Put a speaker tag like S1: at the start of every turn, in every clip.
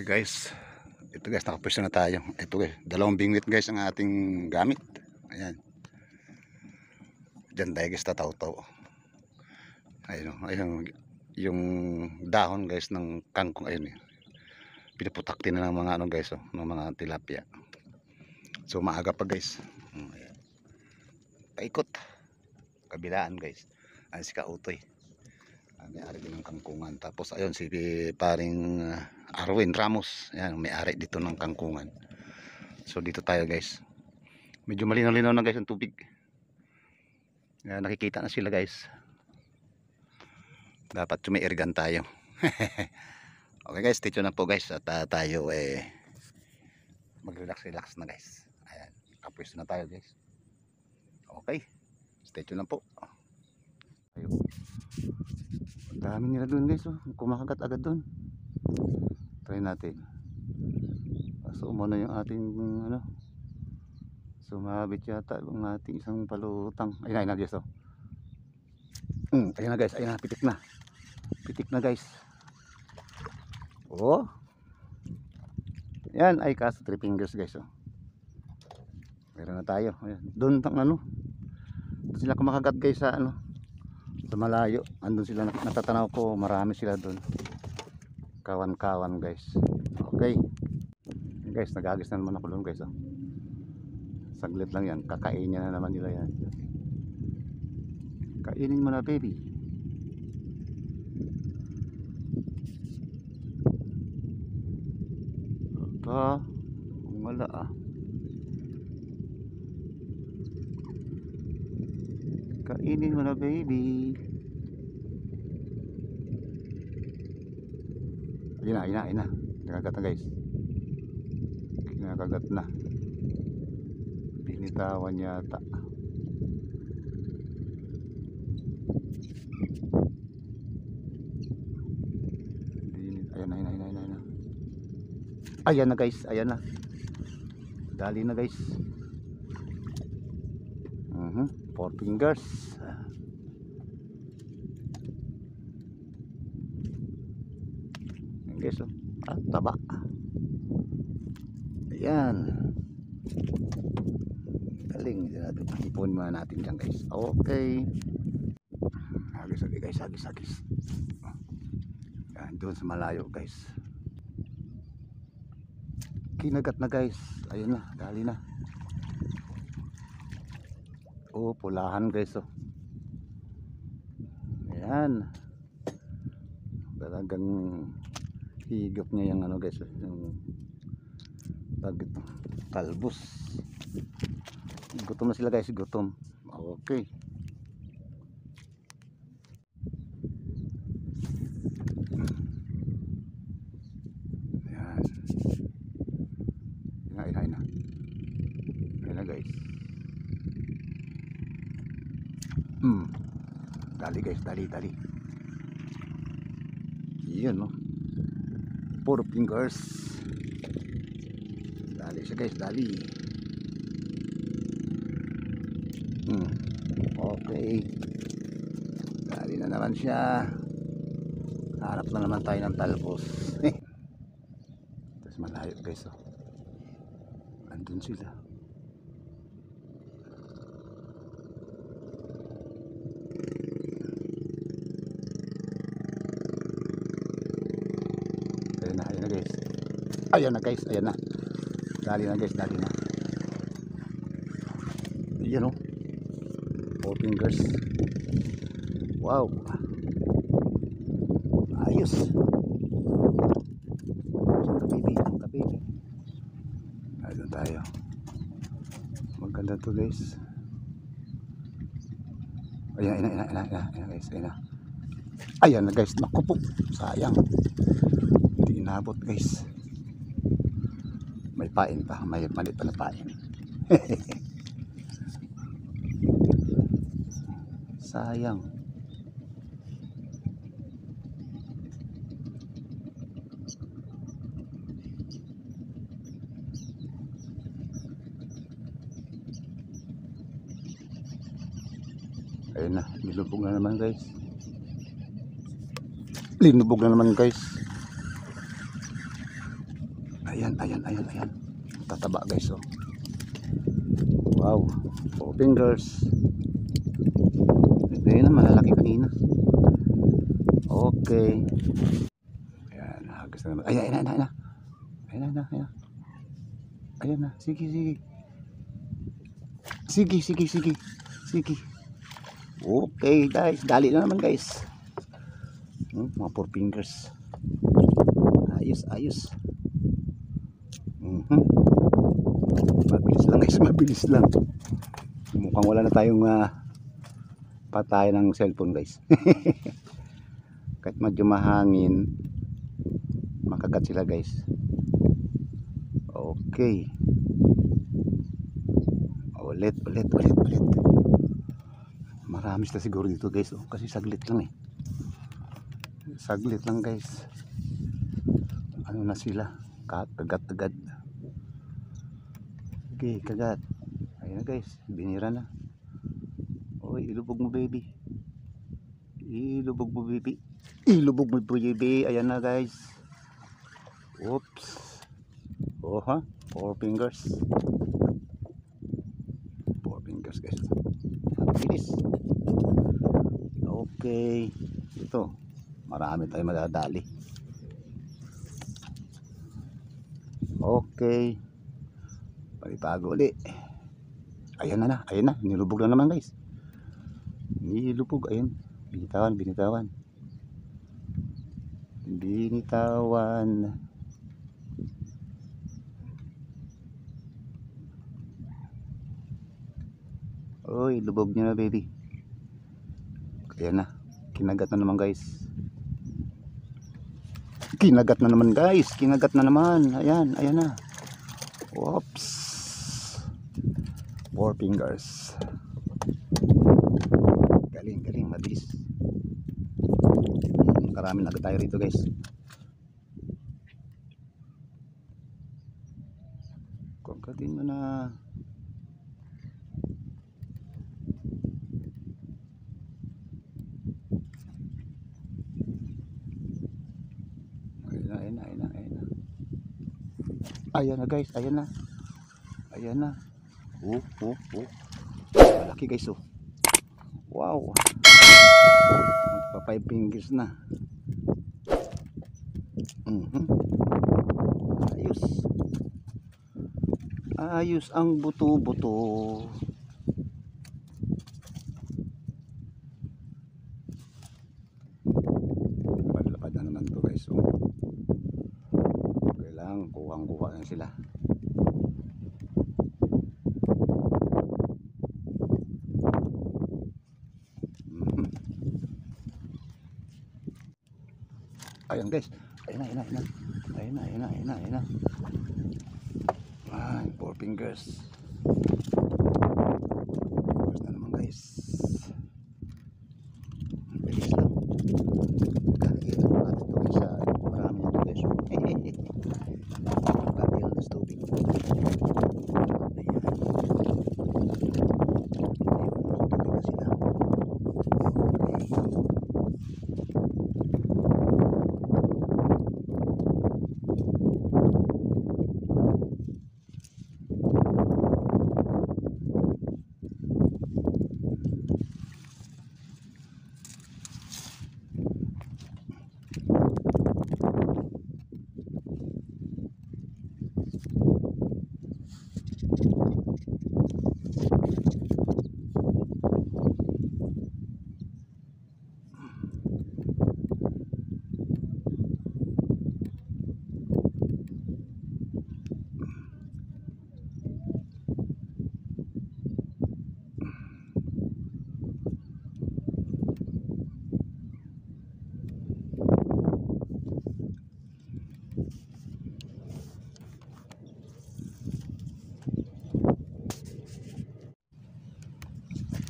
S1: Okay guys, ito guys, nakapwesto na tayo. Ito guys, dalawang bingwit guys ang ating gamit. Ayan. Diyan tayo guys, tataw-taw. Ayun, ayun, yung dahon guys ng kangkong, ayun eh. Pinaputak din na ng mga ano guys, oh, ng mga tilapia. So maaga pa guys. Ayan. Paikot. Kabilaan guys. Ayan si Kautoy. May-ari din ng kangkungan. Tapos ayun si paring Arwin Ramos. Ayan, may-ari dito ng kangkungan. So dito tayo guys. Medyo malinaw-linaw na guys ang tubig. Ayan, nakikita na sila guys. Dapat sumiirgan tayo. Okay guys, stay tuned na po guys. At tayo mag-relax-relax na guys. Ayan, kapwesto na tayo guys. Okay, stay tuned na po. Ayun. Ang dami nila dun guys, oh. Kumakagat agad dun. Try natin. So umano yung ating ano, sumabit yata yung ating isang palutang. Ayun na guys, oh. Ayun na guys, ayun na, pitik na. Pitik na guys. Oh. Yan ay kaso 3 fingers guys, oh. Meron na tayo. Ayan. Doon tang ano. Doon sila kumakagat guys sa ano, sa malayo. Andun sila, natatanaw ko, marami sila doon. Kawan-kawan guys. Okay. Guys, nag-agis na naman ako doon guys, oh. Saglit lang yan, kakainin na naman nila yan. Kainin mo na baby. Aba, wala ah. Kainin mo na baby. Ayun na. Nakagat na guys. Kinakagat na. Binitawan yata. Ayan. Ayan na guys, ayan na. Dali na guys. 4 fingers. Ayan guys, oh. Taba. Ayan. Galing. Ipon muna natin dyan guys. Okay. Hagis. Ayan, doon sa malayo guys. Kinagat na guys. Ayun na, dali na. Oh, pulahan guys, oh. Ayan. Talagang higop niya yung ano guys, yung bagit, talbos. Gutom na sila guys, gutom. Okay. Ayan na guys. Dali guys, dali. Yun, no. 4 fingers. Dali siya guys, dali. Okay. Dali na naman siya. Harap na naman tayo ng talbos. Tapos malayo guys, oh. Andun sila. Ayan na guys. Ayan na. Dali na guys, dali na. Ayan, oh. 4 fingers. Wow. Ayos. Kapipi. Ayun tayo. Maganda to guys. Ayan guys. Ayan na guys. Naku po. Sayang. Hindi inabot guys. May pain pa. May maliit pa na pain. Sayang. Ayun na, linubog na naman guys. Ayan, ayan, ayan, ayan. Tataba guys, oh. Wow. 4 fingers. Ayun na, malalaki kanina. Okay. Ayan, gusto naman. Ayan, ayan, ayan, ayan. Ayan na, ayan. Ayan na, sige, sige. Sige, sige, sige. Sige. Okay guys, dali na naman guys. Mga 4 fingers. Ayos, ayos. Mabilis lang guys, mabilis lang. Mukhang wala na tayong patay ng cellphone guys. Kahit medyo mahangin, makagat sila guys. Okay. Ulit, ulit, ulit, ulit. Marami sila siguro dito guys, oh, kasi saglit lang eh. Saglit lang guys. Ano na sila? Kagat-agad. Okay, kagat. Ayun na guys, binira na. Oy, ilubog mo baby. Ilubog mo baby. Ilubog mo baby. Ayan na guys. Oops. Oh ha, 4 fingers. 4 fingers guys. Bilis. Okay. Ito, marami tayong madadali. Okay. Palipago ulit. Ayan na, ayan na. Nilubog na naman guys. Nilubog, ayan. Binitawan, binitawan. Binitawan. Oy, lubog niya na baby. Ayan na. Kinagat na naman guys. Kinagat na naman guys. Kinagat na naman. Ayan, ayan na. Whoops. 4 fingers. Galing, galing, mabilis. Maraming agad tayo rito guys. Kagatin mo na. Ayan na, ayan na, ayan na. Ayan na guys, ayan na. Ayan na. Malaki guys, oh. Wow. Magpa 5 fingers na. Ayos. Ayos ang buto-buto. Lapad na naman to guys, oh. Kailangan kuhang-kuha na sila. Ayan guys, ayan na, ayan na, ayan na, ayan na, ayan na, ayan na, ayan na. 4 fingers. Fingers na naman guys. Bilis lang. Kakailan natin ito guys sa marami na ito guys. Kakailan na sa tubig.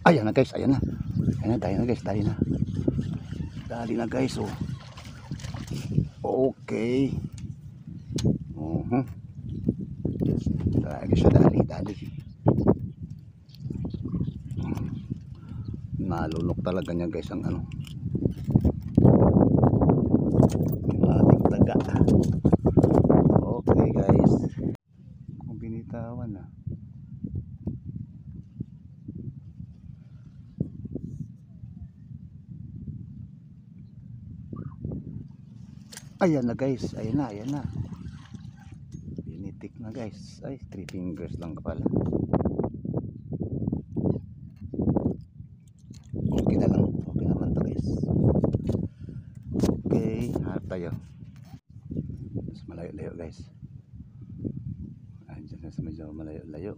S1: Ayan na guys, ayan na. Ayan na, dali na guys, dali na. Dali na guys, oh. Okay. Dali siya, dali, dali. Nalunok talaga niya guys ang ano. Ang ating taga. Okay guys. Ayan na guys, ayan na. Pinitik na guys. Ay, 3 fingers lang ka pala. Okay na lang. Okay naman to guys. Okay, hanap tayo. Mas malayo-layo guys. Andiyan na sa medyo malayo-layo.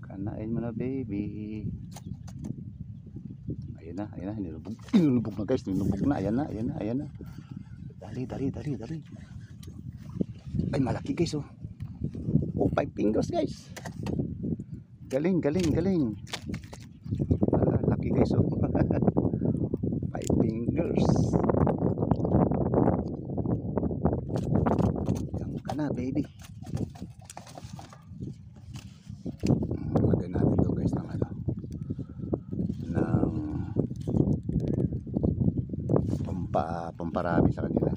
S1: Kanain mo na baby. Ayan na, nilubog na guys, nilubog na, ayan na. Dali. Ay, malaki guys, oh. Oh, 5 fingers guys. Galing. Laki guys, oh. 5 fingers. Yan ka na, baby. Lagay natin to guys ng ano. Pamparami sa kanila.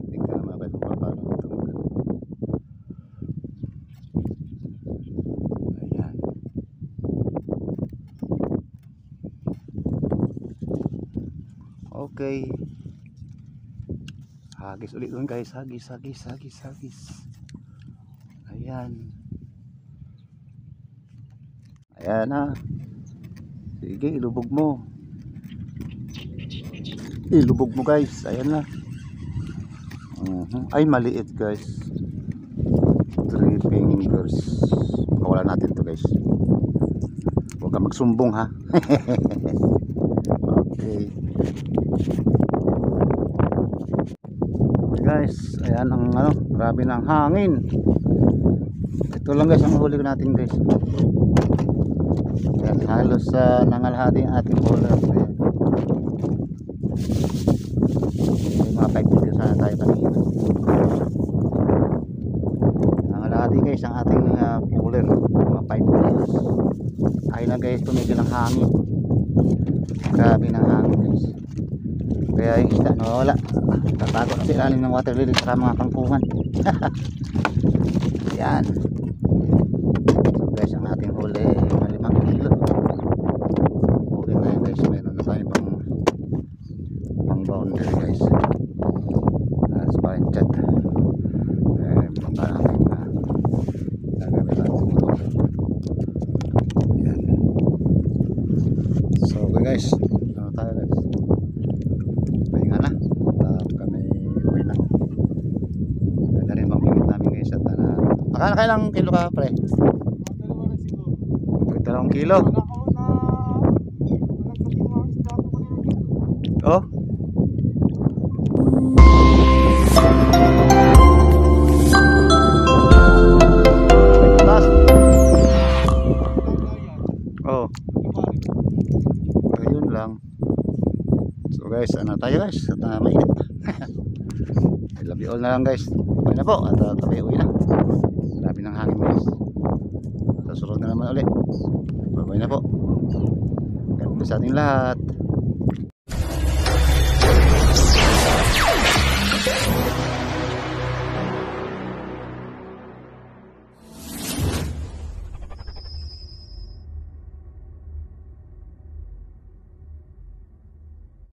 S1: May teknik na naman kung paano ito magano. Ayan. Okay. Hagis ulit doon guys. Hagis. Ayan na. Sige, ilubog mo. Ilubog mo guys, ayan na. Ay, maliit guys. 3 fingers. Pakawalan natin to guys. Huwag ka magsumbong ha. Okay. Guys, ayan ang ano, grabe ng hangin. Ito lang guys ang huli natin guys. Ayan, halos nangalahati ang ating huli. Mga 5 fingers sana tayo kanina. Nangalahati guys ang ating puller. Mga 5 fingers. Ayun na guys, tumigil ang hangin. Grabe ng hangin guys. Kaya yung isda nawawala. Tatago na sa ilalim ng water lily sa mga kangkungan. Ayan. So guys, ang ating huli 5 kilo. Okay na yun guys. Meron na tayo pang boundary guys. Spine chat. Baka natin gagawin natin ito. Ayan. So okay guys, ano tayo guys, pahinga na at kami uwi na. Ganda rin bang bingit namin guys at nakailang kilo ka pre? 2 kilo. Oh, ayun lang. So guys, ano tayo guys at mainit. I love you all na lang guys. Okay na po at kami uwi na. Grabe ng hangin guys. Susunod na naman ulit. Bye na po. God bless sa ating lahat.